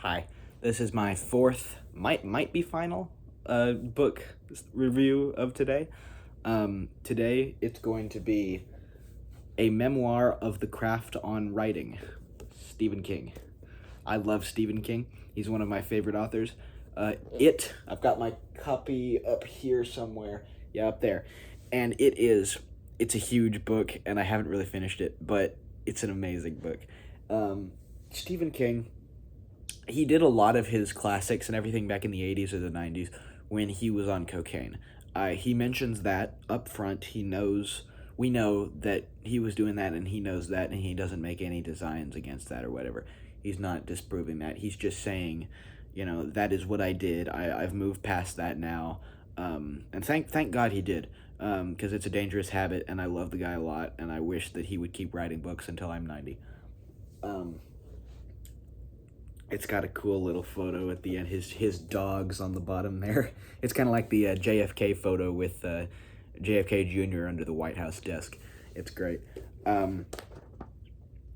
Hi, this is my fourth, might be final, book review of today. Today it's going to be a memoir of the craft on writing. Stephen King. I love Stephen King. He's one of my favorite authors. I've got my copy up here somewhere. Yeah, up there. And it's a huge book, and I haven't really finished it, but it's an amazing book. Stephen King, he did a lot of his classics and everything back in the 80s or the 90s when he was on cocaine. He mentions that up front. We know that he was doing that, and he knows that, and he doesn't make any designs against that or whatever. He's not disproving that. He's just saying, that is what I did. I've moved past that now. And thank God he did, because it's a dangerous habit, and I love the guy a lot, and I wish that he would keep writing books until I'm 90. Um, it's got a cool little photo at the end. His dog's on the bottom there. It's kind of like the JFK photo with JFK Jr. under the White House desk. It's great.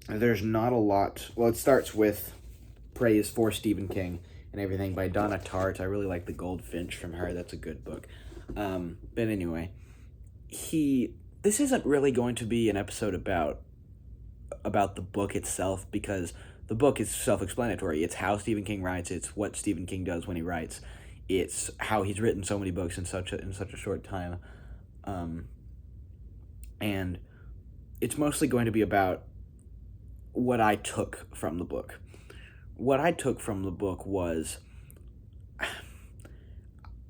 There's not a lot. Well, it starts with praise for Stephen King and everything by Donna Tartt. I really like The Goldfinch from her. That's a good book. But anyway, this isn't really going to be an episode about the book itself, because the book is self-explanatory. It's how Stephen King writes. It's what Stephen King does when he writes. It's how he's written so many books in such a short time, and it's mostly going to be about what I took from the book. What I took from the book was,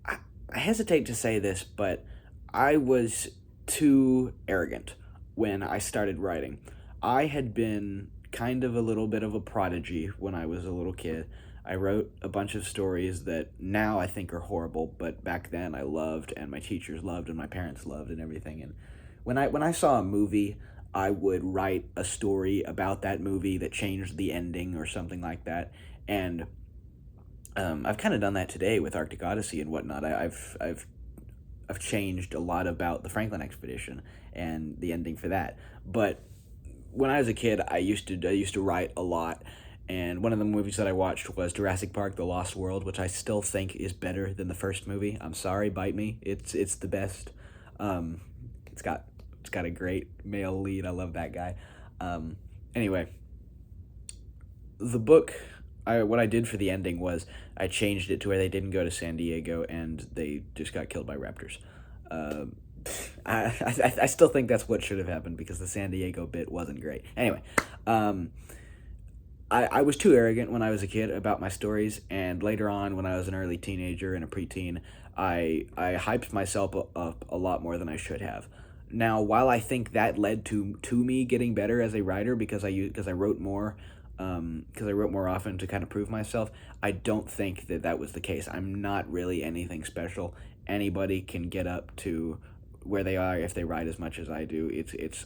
I hesitate to say this, but I was too arrogant when I started writing. I had been kind of a little bit of a prodigy when I was a little kid. I wrote a bunch of stories that now I think are horrible, but back then I loved, and my teachers loved, and my parents loved, and everything. And when I saw a movie, I would write a story about that movie that changed the ending or something like that. And I've kind of done that today with Arctic Odyssey and whatnot. I've changed a lot about the Franklin expedition and the ending for that. But when I was a kid, I used to write a lot, and one of the movies that I watched was Jurassic Park: The Lost World, which I still think is better than the first movie. I'm sorry, bite me. It's the best. Um, it's got it's got a great male lead. I love that guy. Anyway, the book. What I did for the ending was I changed it to where they didn't go to San Diego and they just got killed by raptors. Um, I still think that's what should have happened, because the San Diego bit wasn't great. Anyway, um, I was too arrogant when I was a kid about my stories, and later on when I was an early teenager and a preteen, I hyped myself up a lot more than I should have. Now, while I think that led to me getting better as a writer, because I wrote more, because I wrote more often to kind of prove myself, I don't think that was the case. I'm not really anything special. Anybody can get up to where they are if they write as much as I do.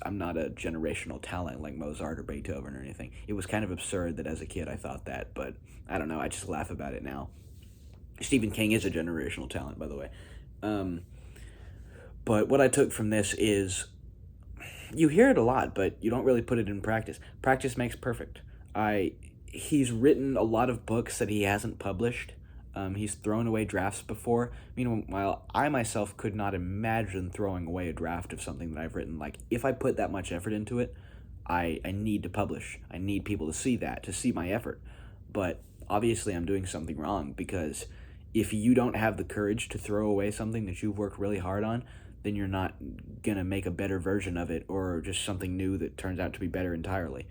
I'm not a generational talent like Mozart or Beethoven or anything. It was kind of absurd that as a kid I thought that, but I don't know. I just laugh about it now. Stephen King is a generational talent, by the way. Um, but what I took from this is, you hear it a lot, but you don't really put it in practice. Practice makes perfect. I He's written a lot of books that he hasn't published. He's thrown away drafts before. Meanwhile, I myself could not imagine throwing away a draft of something that I've written. Like, if I put that much effort into it, I need to publish. I need people to see that, to see my effort. But obviously, I'm doing something wrong, because if you don't have the courage to throw away something that you've worked really hard on, then you're not going to make a better version of it, or just something new that turns out to be better entirely.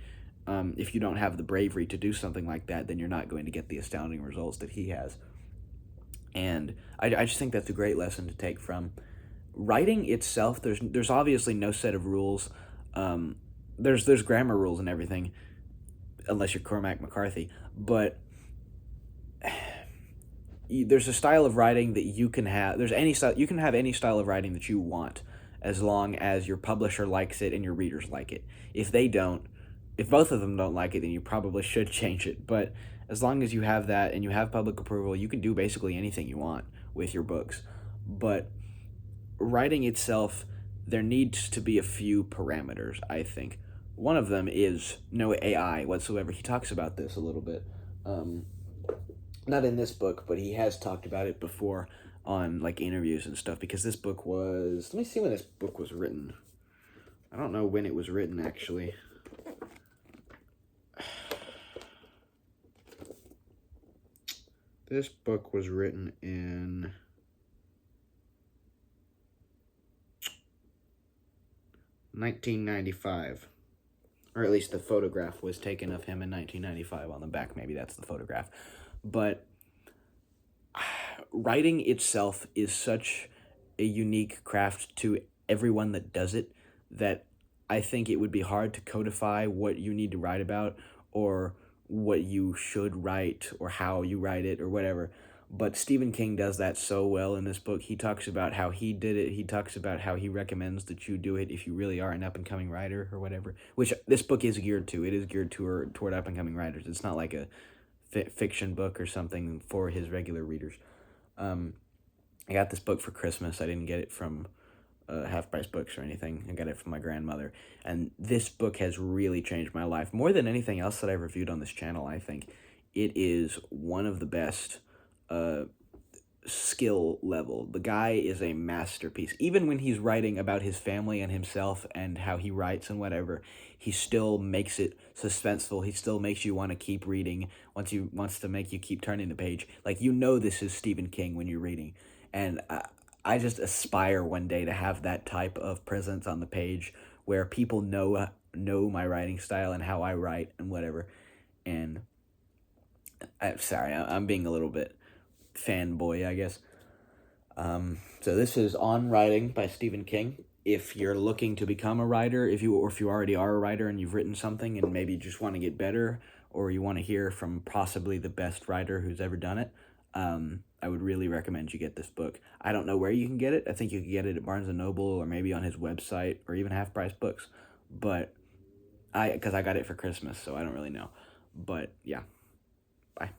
If you don't have the bravery to do something like that, then you're not going to get the astounding results that he has. And I just think that's a great lesson to take from writing itself. There's obviously no set of rules. Um, there's grammar rules and everything, unless you're Cormac McCarthy. But there's a style of writing that you can have. There's any style You can have any style of writing that you want, as long as your publisher likes it and your readers like it. If both of them don't like it, then you probably should change it. But as long as you have that and you have public approval, you can do basically anything you want with your books. But writing itself, there needs to be a few parameters, I think. One of them is no AI whatsoever. He talks about this a little bit. Um, not in this book, but he has talked about it before on like interviews and stuff, because this book was, let me see when this book was written. I don't know when it was written, actually. This book was written in 1995. Or at least the photograph was taken of him in 1995 on the back. Maybe that's the photograph. But writing itself is such a unique craft to everyone that does it that I think it would be hard to codify what you need to write about, or what you should write, or how you write it, or whatever. But Stephen King does that so well in this book. He talks about how he did it. He talks about how he recommends that you do it if you really are an up and coming writer or whatever. Which this book is geared to. It is geared toward up and coming writers. It's not like a fiction book or something for his regular readers. I got this book for Christmas. I didn't get it from Half Price Books or anything. I got it from my grandmother. And this book has really changed my life. More than anything else that I've reviewed on this channel, I think it is one of the best skill level. The guy is a masterpiece. Even when he's writing about his family and himself and how he writes and whatever, he still makes it suspenseful. He still makes you want to keep reading. Wants to make you keep turning the page. Like, this is Stephen King when you're reading. And I just aspire one day to have that type of presence on the page where people know my writing style and how I write and whatever. And I'm being a little bit fanboy, I guess. So this is On Writing by Stephen King. If you're looking to become a writer, if you already are a writer and you've written something and maybe just want to get better, or you want to hear from possibly the best writer who's ever done it, I would really recommend you get this book. I don't know where you can get it. I think you can get it at Barnes & Noble, or maybe on his website, or even Half Price Books. But because I got it for Christmas, so I don't really know. But yeah, bye.